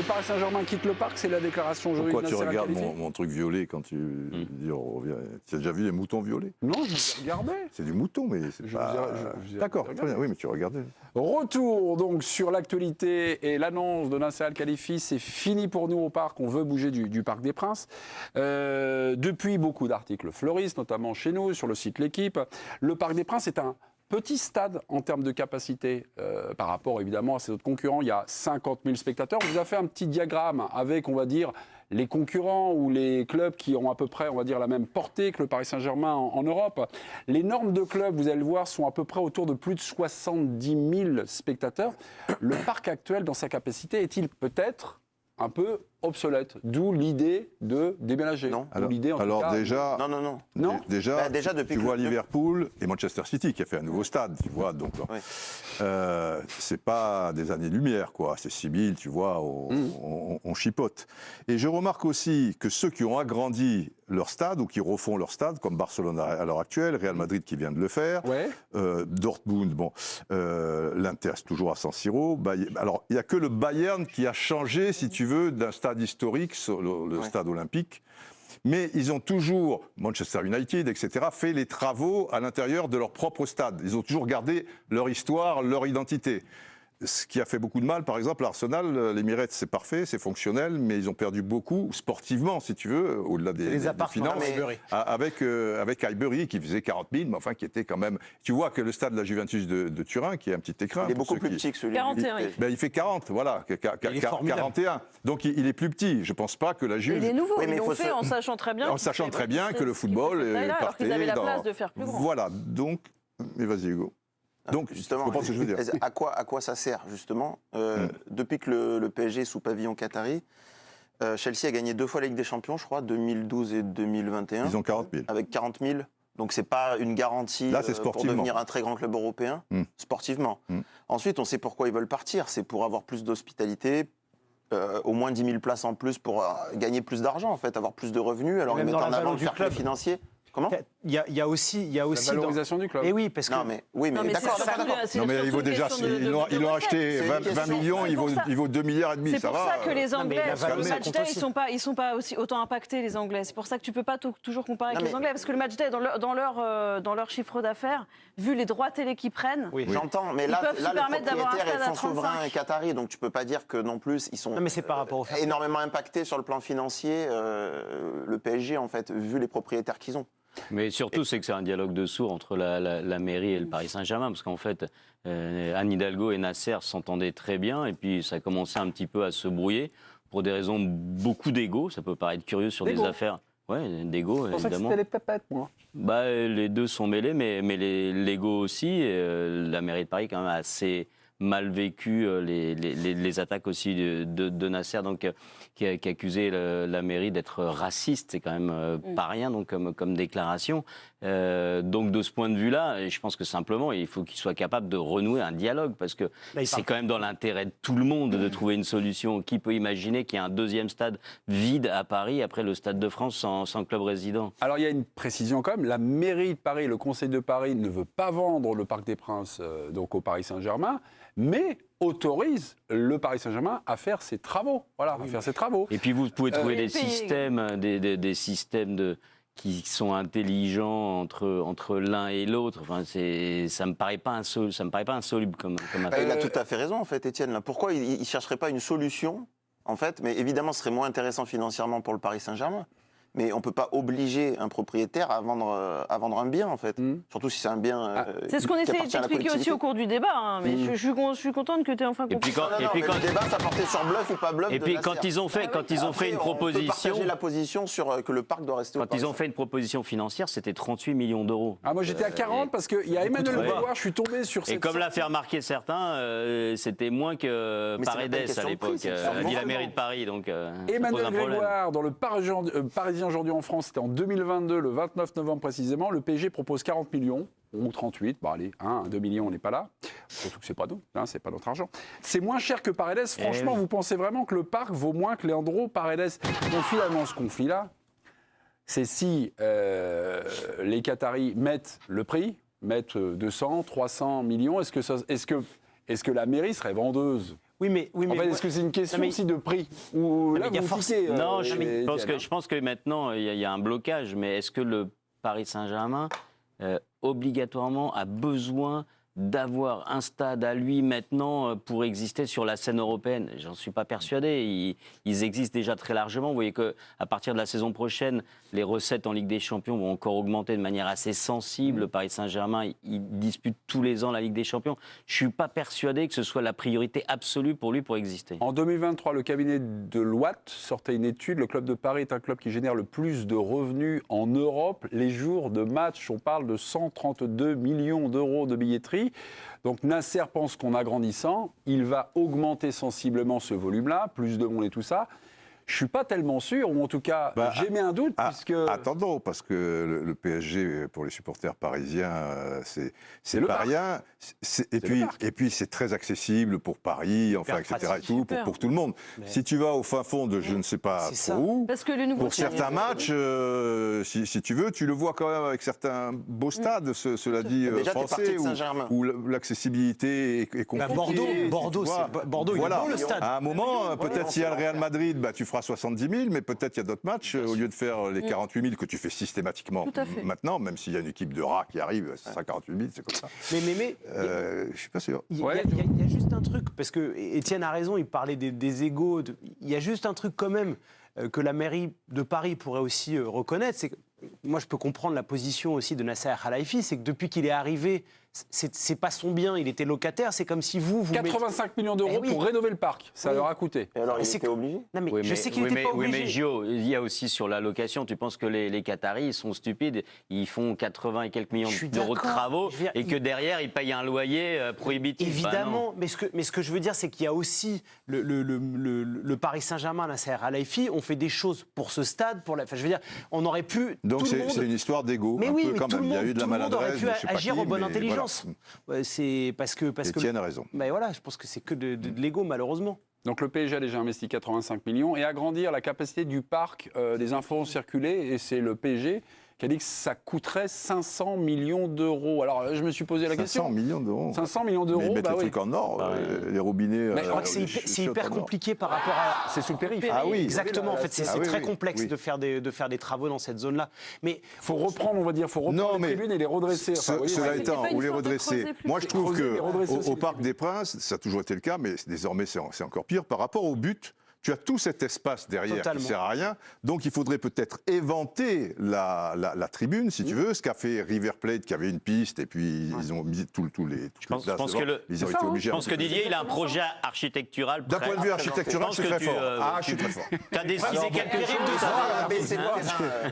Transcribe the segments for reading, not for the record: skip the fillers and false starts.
Paris Saint-Germain quitte le parc, c'est la déclaration aujourd'hui. Pourquoi tu regardes mon truc violet quand tu dis on revient? Tu as déjà vu les moutons violets? Non, je regardais. C'est du mouton, mais c'est pas... D'accord, très bien, oui, mais tu regardais. Retour donc sur l'actualité et l'annonce de Nasser Al-Khelaifi, c'est fini pour nous au parc, on veut bouger du Parc des Princes. Depuis, beaucoup d'articles fleurissent, notamment chez nous, sur le site L'Équipe. Le Parc des Princes est un petit stade en termes de capacité par rapport évidemment à ses autres concurrents. Il y a 50 000 spectateurs. On vous a fait un petit diagramme avec, on va dire, les concurrents ou les clubs qui ont à peu près, on va dire, la même portée que le Paris Saint-Germain en Europe. Les normes de clubs, vous allez le voir, sont à peu près autour de plus de 70 000 spectateurs. Le parc actuel, dans sa capacité, est-il peut-être un peu obsolète, d'où l'idée de déménager. Non. Alors déjà, non. Déjà, déjà depuis tu vois Liverpool et Manchester City qui a fait un nouveau stade, tu vois, donc oui. C'est pas des années-lumière, quoi. C'est Sibylle, tu vois, on chipote. Et je remarque aussi que ceux qui ont agrandi leur stade ou qui refont leur stade, comme Barcelone à l'heure actuelle, Real Madrid qui vient de le faire, ouais. Dortmund, bon, l'Inter c'est toujours à San Siro. Alors il y a que le Bayern qui a changé, si tu veux, d'un stade historique sur le stade olympique. Mais ils ont toujours, Manchester United, etc., fait les travaux à l'intérieur de leur propre stade. Ils ont toujours gardé leur histoire, leur identité. Ce qui a fait beaucoup de mal, par exemple, à Arsenal, l'Emirates, c'est parfait, c'est fonctionnel, mais ils ont perdu beaucoup, sportivement, si tu veux, au-delà des finances, avec Highbury, qui faisait 40 000, mais enfin, qui était quand même... Tu vois que le stade de la Juventus de Turin, qui est un petit écran... Il est beaucoup plus petit que celui-là. 41. Il fait 40, voilà, 41. Donc il est plus petit. Je ne pense pas que la Juve... Il est nouveau, Oui, ils l'ont fait en sachant très bien... En sachant très bien que le football est alors qu'ils avaient la place de faire plus grand. Voilà, donc... Mais vas-y, Hugo. Donc, justement, je comprends ce que je veux dire. À quoi ça sert, justement Depuis que le PSG est sous pavillon qatari, Chelsea a gagné 2 fois la Ligue des Champions, je crois, 2012 et 2021. Ils ont 40 000. Avec 40 000. Donc, ce n'est pas une garantie là, pour devenir un très grand club européen, sportivement. Ensuite, on sait pourquoi ils veulent partir. C'est pour avoir plus d'hospitalité, au moins 10 000 places en plus pour gagner plus d'argent, en fait, avoir plus de revenus. Alors, ils mettent en avant le fair play financier. Comment ? Il y a aussi la valorisation du club. Et oui, parce que... Oui, mais d'accord. Non, mais il vaut déjà... Ils l'ont acheté 20 millions, il vaut 2,5 milliards. C'est pour ça que les Anglais, sur le match day, ils sont pas aussi autant impactés, les Anglais. C'est pour ça que tu peux pas toujours comparer avec les Anglais, parce que le match day, dans leur chiffre d'affaires, vu les droits télé qu'ils prennent... Oui, j'entends, mais là, le propriétaire est fonds souverain et qatari, donc tu peux pas dire que non plus, ils sont énormément impactés sur le plan financier, le PSG, en fait, vu les propriétaires qu'ils ont. Mais surtout, c'est que c'est un dialogue de sourds entre la mairie et le Paris Saint-Germain, parce qu'en fait, Anne Hidalgo et Nasser s'entendaient très bien, et puis ça commençait un petit peu à se brouiller, pour des raisons beaucoup d'ego. Ça peut paraître curieux sur des affaires... Ouais, d'ego, évidemment. Je pensais que c'était les pépettes, moi. Les deux sont mêlés, mais l'ego aussi. La mairie de Paris, quand même, a assez mal vécu les attaques aussi de Nasser, donc, qui accusait la mairie d'être raciste. C'est quand même pas rien, donc, comme déclaration. Donc, de ce point de vue-là, je pense que simplement, il faut qu'il soit capable de renouer un dialogue, parce que c'est quand même dans l'intérêt de tout le monde de trouver une solution. Qui peut imaginer qu'il y a un deuxième stade vide à Paris, après le Stade de France sans club résident? Alors, il y a une précision quand même. La mairie de Paris, le Conseil de Paris ne veut pas vendre le Parc des Princes donc au Paris Saint-Germain, mais autorise le Paris Saint-Germain à faire ses travaux. Voilà, à faire ses travaux. Et puis vous pouvez trouver des systèmes qui sont intelligents entre l'un et l'autre. Enfin, ça me paraît pas insoluble comme affaire. Il a tout à fait raison, en fait, Étienne. Là. Pourquoi il ne chercherait pas une solution, en fait? Mais évidemment, ce serait moins intéressant financièrement pour le Paris Saint-Germain. Mais on ne peut pas obliger un propriétaire à vendre un bien, en fait. Surtout si c'est un bien. C'est ce qu'on essaie d'expliquer aussi au cours du débat. Hein, mais je suis contente que tu aies enfin compris. Mais le débat, ça portait sur bluff ou pas bluff. Et puis quand ils ont fait une proposition. On peut partager la position sur que le parc doit rester au Paris. Quand ils ont fait une proposition financière, c'était 38 millions d'euros. Ah, moi j'étais à 40 parce qu'il y a Emmanuel Grégoire, je suis tombé sur cette. Et comme l'a fait remarquer certains, c'était moins que Paredes à l'époque, a dit la mairie de Paris. Donc, Emmanuel Grégoire, dans le Parisien aujourd'hui en France, c'était en 2022, le 29 novembre précisément, le PSG propose 40 millions, ou 38, bon allez, 2 millions, on n'est pas là, surtout que c'est pas nous, c'est pas notre argent. C'est moins cher que Paredes, franchement, vous pensez vraiment que le parc vaut moins que Leandro Paredes? Donc finalement, ce conflit-là, c'est si les Qataris mettent le prix, mettent 200, 300 millions, est-ce que la mairie serait vendeuse? Oui, mais En fait, est-ce que c'est une question aussi de prix ou là, mais il y a vous forcément- piquez, Non, Étienne, je pense que maintenant, il y a un blocage, mais est-ce que le Paris Saint-Germain, obligatoirement, a besoin d'avoir un stade à lui maintenant pour exister sur la scène européenne? J'en suis pas persuadé. Ils existent déjà très largement. Vous voyez qu'à partir de la saison prochaine, les recettes en Ligue des Champions vont encore augmenter de manière assez sensible. Le Paris Saint-Germain, il dispute tous les ans la Ligue des Champions. Je suis pas persuadé que ce soit la priorité absolue pour lui pour exister. En 2023, le cabinet de Loite sortait une étude. Le club de Paris est un club qui génère le plus de revenus en Europe. Les jours de match, on parle de 132 millions d'euros de billetterie. Donc Nasser pense qu'en agrandissant, il va augmenter sensiblement ce volume-là, plus de monde et tout ça. Je ne suis pas tellement sûr, ou en tout cas, j'ai mis un doute, puisque... Attendons, parce que le PSG, pour les supporters parisiens, c'est pas rien. Et puis, c'est très accessible pour Paris, enfin, etc. Et tout, pour tout le monde. Mais... Si tu vas au fin fond de je ne sais pas où, parce que le nouveau pour certains matchs, si tu veux, tu le vois quand même avec certains beaux stades, cela dit, français, où l'accessibilité est compliquée. Bordeaux, il est beau le stade. À un moment, peut-être s'il y a le Real Madrid, tu feras 70 000, mais peut-être il y a d'autres matchs, au lieu de faire les 48 000 que tu fais systématiquement maintenant, même s'il y a une équipe de rats qui arrive, c'est 148 000, c'est comme ça. Mais je suis pas sûr. Il y a juste un truc, parce que Étienne a raison, il parlait des égos. Il y a juste un truc quand même que la mairie de Paris pourrait aussi reconnaître, c'est que moi je peux comprendre la position aussi de Nasser Khelaifi, c'est que depuis qu'il est arrivé, c'est pas son bien, il était locataire, c'est comme si vous 85 millions d'euros pour rénover le parc, ça leur a coûté. Et alors, il était obligé? Non, mais je sais qu'il n'était pas obligé. Oui, mais Gio, il y a aussi sur la location, tu penses que les Qataris, ils sont stupides, ils font 80 et quelques millions d'euros de travaux, et que derrière, ils payent un loyer prohibitif. Évidemment, mais ce que je veux dire, c'est qu'il y a aussi le Paris Saint-Germain, Nasser Khelaifi, on fait des choses pour ce stade, enfin, je veux dire, on aurait pu... Donc c'est une histoire d'égo, mais un oui, peu quand même. Il y a eu de la maladresse, tout le monde aurait pu agir en bonne intelligence. Voilà. C'est parce que Étienne a raison. Ben voilà, je pense que c'est que de l'ego, malheureusement. Donc le PSG a déjà investi 85 millions et agrandir la capacité du parc, des infos ont circulé et c'est le PSG qui a dit que ça coûterait 500 millions d'euros. Alors je me suis posé la question. 500 millions d'euros. 500 millions d'euros. Mais mettre les trucs en or, les robinets. Mais je crois que c'est hyper compliqué par rapport à. C'est sous le périph'. Ah oui, exactement. En fait, c'est très complexe de faire des travaux dans cette zone-là. Mais faut reprendre, on va dire, les tribunes et les redresser. Cela étant, ou les redresser. Moi, je trouve que au Parc des Princes, ça a toujours été le cas, mais désormais c'est encore pire par rapport au but. Tu as tout cet espace derrière qui ne sert à rien. Donc, il faudrait peut-être éventer la tribune, si tu veux, ce qu'a fait River Plate, qui avait une piste, et puis ils ont mis tous les... Je pense que Didier, il a un projet architectural. D'un point de vue architectural, je suis très fort. Je suis très fort. Tu as décidé quelque chose de ça.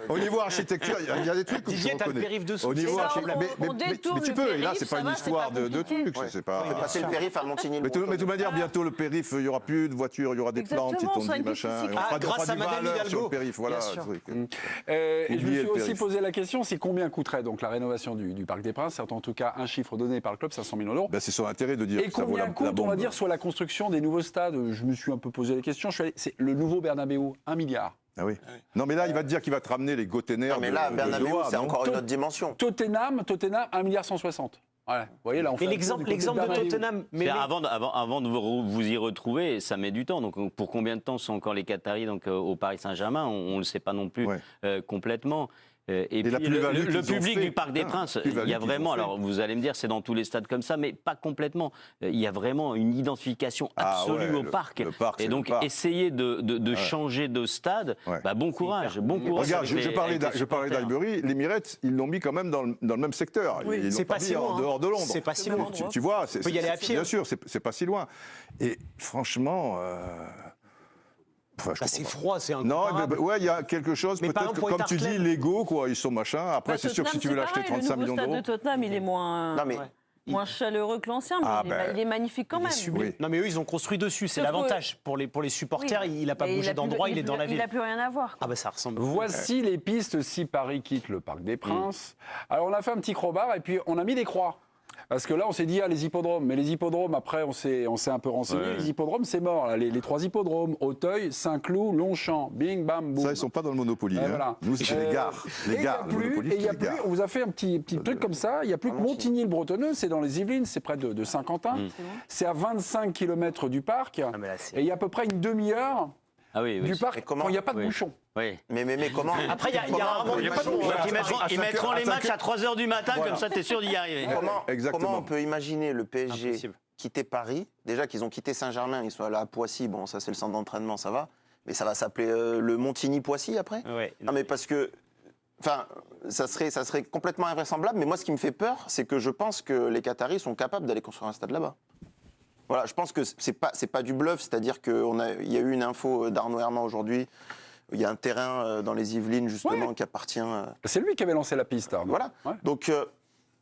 Au niveau architecture, il y a des trucs que je reconnais. Didier, tu as le périph' dessous. Mais tu peux, et là, c'est pas une histoire de trucs. C'est passer le périph' à Montigny. Mais de toute manière, bientôt, le périph', il n'y aura plus de voitures, il y aura des plantes. Grâce à Madame Hidalgo. Voilà. Et je me suis aussi posé la question, c'est combien coûterait donc la rénovation du Parc des Princes? C'est en tout cas un chiffre donné par le club, 500 millions d'euros. C'est son intérêt de dire que ça vaut la bombe. Et combien coûte, on va dire, soit la construction des nouveaux stades? Je me suis un peu posé la question. C'est le nouveau Bernabéu, 1 milliard. Ah oui. Non, mais là, il va te dire qu'il va te ramener les Gotenner. Non, mais là, Bernabéu, c'est encore une autre dimension. Tottenham, 1 milliard 160. Voilà. Vous voyez, là, on fait l'exemple de Tottenham. Mais avant de vous y retrouver, ça met du temps. Donc, pour combien de temps sont encore les Qataris au Paris Saint-Germain? On ne le sait pas non plus complètement. Et puis le public du Parc des Princes, il y a vraiment, alors vous allez me dire c'est dans tous les stades comme ça, mais pas complètement. Il y a vraiment une identification absolue au parc. Et donc essayer de changer de stade, bon courage. Regarde, je parlais d'Highbury, l'Emirates, ils l'ont mis quand même dans le même secteur. Ils l'ont pas mis en dehors de Londres. C'est pas si loin. Tu vois, on peut y aller à pied. Bien sûr, c'est pas si loin. Et franchement... c'est froid, c'est incroyable. Non, il y a quelque chose, peut-être que, comme tu dis, l'ego, quoi, ils sont machin. Après, c'est sûr que si tu veux l'acheter 35 millions d'euros... Le stade de Tottenham, il est moins chaleureux que l'ancien, mais il est magnifique quand même. Non, mais eux, ils ont construit dessus, c'est l'avantage. Pour les supporters, il n'a pas bougé d'endroit, il est dans la ville. Il n'a plus rien à voir. Ça ressemble. Voici les pistes si Paris quitte le Parc des Princes. Alors, on a fait un petit crowbar et puis on a mis des croix. Parce que là, on s'est dit, les hippodromes. Mais les hippodromes, après, on s'est un peu renseigné. Ouais. Les hippodromes, c'est mort. Là. Les 3 hippodromes, Auteuil, Saint-Cloud, Longchamp, bing, bam, boum. Ça, ils sont pas dans le Monopoly. Hein. Voilà. Nous, c'est les gares. Les gares. Le Monopoly, Et il y a c'est les plus, gares. on vous a fait un petit truc comme ça, il n'y a plus que Montigny-le-Bretonneux, c'est dans les Yvelines, c'est près de Saint-Quentin. C'est à 25 km du parc. Ah, mais là, c'est- Et il y a à peu près une demi-heure Ah oui, oui. du parc Et comment quand il n'y a pas de Oui. bouchon. Oui. Mais comment Après, il y a rarement comment- des bouchons. comment- Ils mettront les matchs à 3h du matin, comme ça, t'es sûr d'y arriver. Exactement. Comment on peut imaginer le PSG Impossible. quitter Paris? Déjà qu'ils ont quitté Saint-Germain, ils sont allés à Poissy, bon ça c'est le centre d'entraînement, ça va. Mais ça va s'appeler le Montigny-Poissy après? Ouais. Non mais parce que, enfin, ça serait complètement invraisemblable. Mais moi, ce qui me fait peur, c'est que je pense que les Qataris sont capables d'aller construire un stade là-bas. Voilà, je pense que c'est pas du bluff, c'est-à-dire qu'il y a eu une info d'Arnaud Herman aujourd'hui. Il y a un terrain dans les Yvelines justement qui appartient. C'est lui qui avait lancé la piste, Arnaud. Voilà. Ouais. Donc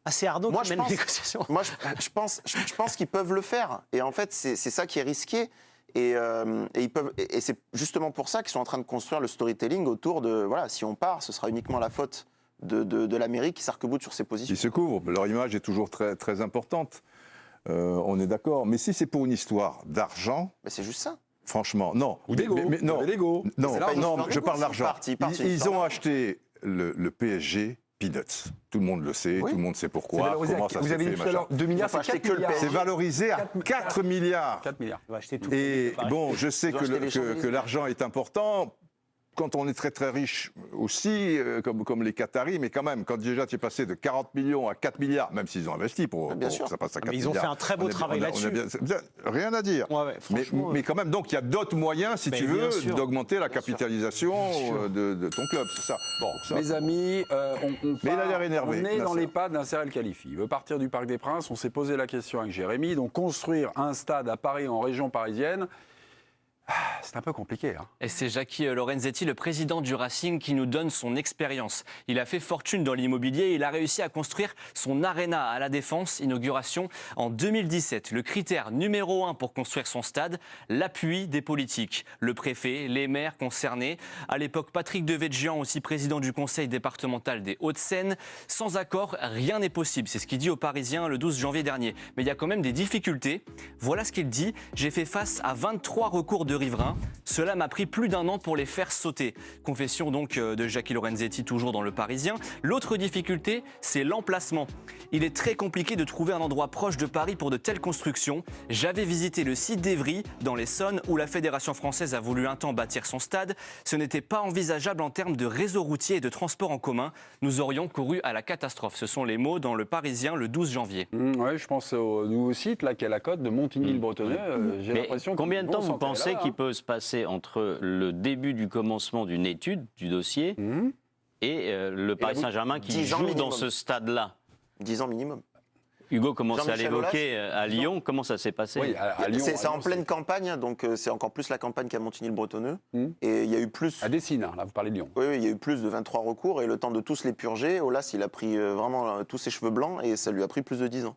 Ah, c'est Arnaud moi, qui je mène pense- les négociations. moi, je pense qu'ils peuvent le faire. Et en fait, c'est ça qui est risqué. Et c'est justement pour ça qu'ils sont en train de construire le storytelling autour de, voilà, si on part, ce sera uniquement la faute de la mairie qui s'arc-boute sur ses positions. Ils se couvrent. Leur image est toujours très, très importante. On est d'accord. Mais si c'est pour une histoire d'argent, Mais c'est juste ça. franchement, non. Ou d'ego. Non, Vous avez l'ego. non, C'est pas une non, histoire je d'ego, parle c'est d'argent. ils partent sur une Ils histoire ont d'argent. acheté le PSG peanuts. Tout le monde le sait, Oui. tout le monde sait C'est pourquoi, valorisé comment à- ça vous s'est avez fait, dit tout à l'heure, machin. 2 milliards, Ils ont c'est acheté 4 que le milliards. C'est valorisé à 4 4 milliards. 4 milliards. On va acheter tout. Et bon, je sais Ils ont que, acheté les Champs-Élysées. que l'argent est important. Quand on est très très riche aussi, comme les Qataris, mais quand même, quand déjà tu es passé de 40 millions à 4 milliards, même s'ils ont investi pour Bien que sûr. ça passe à 4 Mais ils ont milliards. fait un très beau on est- travail on a là-dessus. Rien à dire. Ouais, ouais, franchement, mais quand même, donc il y a d'autres moyens, si Mais tu bien veux, sûr. d'augmenter la Bien sûr. capitalisation de ton club. C'est ça. Bon, ça. Mes amis, on Mais il a l'air énervé, on est dans Nasser. les pas de Nasser El Khalifi. Il veut partir du Parc des Princes. On s'est posé la question avec Jérémy. Donc construire un stade à Paris, en région parisienne, c'est un peu compliqué. Hein. Et c'est Jackie Lorenzetti, le président du Racing, qui nous donne son expérience. Il a fait fortune dans l'immobilier et il a réussi à construire son Arena à la Défense, inauguration en 2017. Le critère numéro 1 pour construire son stade, l'appui des politiques. Le préfet, les maires concernés. À l'époque, Patrick Devedjian, aussi président du conseil départemental des Hauts-de-Seine. Sans accord, rien n'est possible. C'est ce qu'il dit aux Parisiens le 12 janvier dernier. Mais il y a quand même des difficultés. Voilà ce qu'il dit. J'ai fait face à 23 recours de riverains. Cela m'a pris plus d'1 an pour les faire sauter. Confession donc de Jackie Lorenzetti, toujours dans Le Parisien. L'autre difficulté, c'est l'emplacement. Il est très compliqué de trouver un endroit proche de Paris pour de telles constructions. J'avais visité le site d'Evry, dans l'Essonne, où la Fédération française a voulu un temps bâtir son stade. Ce n'était pas envisageable en termes de réseau routier et de transport en commun. Nous aurions couru à la catastrophe. Ce sont les mots dans Le Parisien le 12 janvier. Ouais, je pense au nouveau site là, qui est la côte de Montigny-le-Bretonneux. J'ai Mais l'impression combien de temps qu'on vous s'en pensez est là, qu'il hein. peut se passer entre le début du commencement d'une étude, du dossier, et le Paris Saint-Germain qui 10 ans joue minimum. dans ce stade-là? 10 ans minimum. Hugo commence à Jean-Michel l'évoquer à Lyon. Comment ça s'est passé? Oui, à Lyon. C'est à en Lyon, pleine campagne, donc c'est encore plus la campagne qu'à Montigny-le-Bretonneux. Et il y a eu plus. À Dessines, là, vous parlez de Lyon. Oui, il y a eu plus de 23 recours et le temps de tous les purger, Olas, il a pris vraiment tous ses cheveux blancs et ça lui a pris plus de 10 ans.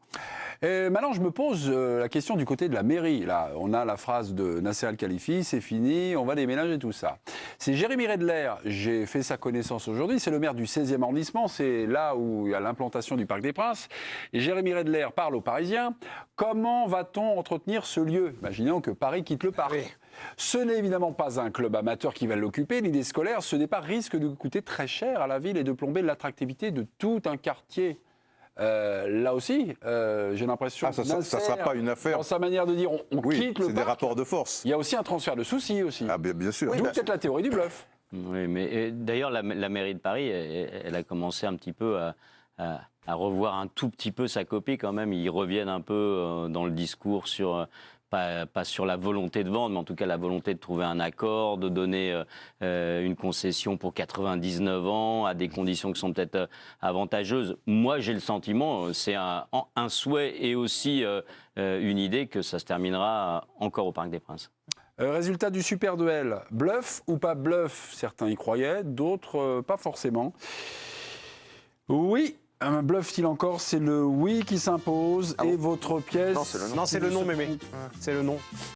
Et maintenant, je me pose la question du côté de la mairie. Là, on a la phrase de Nasser El Khalifi, c'est fini, on va déménager tout ça. C'est Jérémy Redler, j'ai fait sa connaissance aujourd'hui, c'est le maire du 16e arrondissement, c'est là où il y a l'implantation du Parc des Princes. Et Jérémy Redler parle aux Parisiens. Comment va-t-on entretenir ce lieu? Imaginons que Paris quitte le parc. Ce n'est évidemment pas un club amateur qui va l'occuper. L'idée scolaire, ce départ risque de coûter très cher à la ville et de plomber l'attractivité de tout un quartier. Là aussi, j'ai l'impression Ça que ne Nasser, sera pas une affaire. dans sa manière de dire on Oui, quitte le c'est des parc. rapports de force. Il y a aussi un transfert de soucis aussi. Ah, bien sûr. D'où peut-être la théorie du bluff. Oui, mais d'ailleurs, la mairie de Paris, elle a commencé un petit peu à revoir un tout petit peu sa copie quand même. Ils reviennent un peu dans le discours sur... Pas sur la volonté de vendre, mais en tout cas la volonté de trouver un accord, de donner une concession pour 99 ans à des conditions qui sont peut-être avantageuses. Moi, j'ai le sentiment, c'est un souhait et aussi une idée que ça se terminera encore au Parc des Princes. Résultat du super duel, bluff ou pas bluff? Certains y croyaient, d'autres pas forcément. Oui. Un bluff-t-il encore? C'est le oui qui s'impose et votre pièce. Non, c'est le non. Non, c'est le nom, mémé. C'est le nom.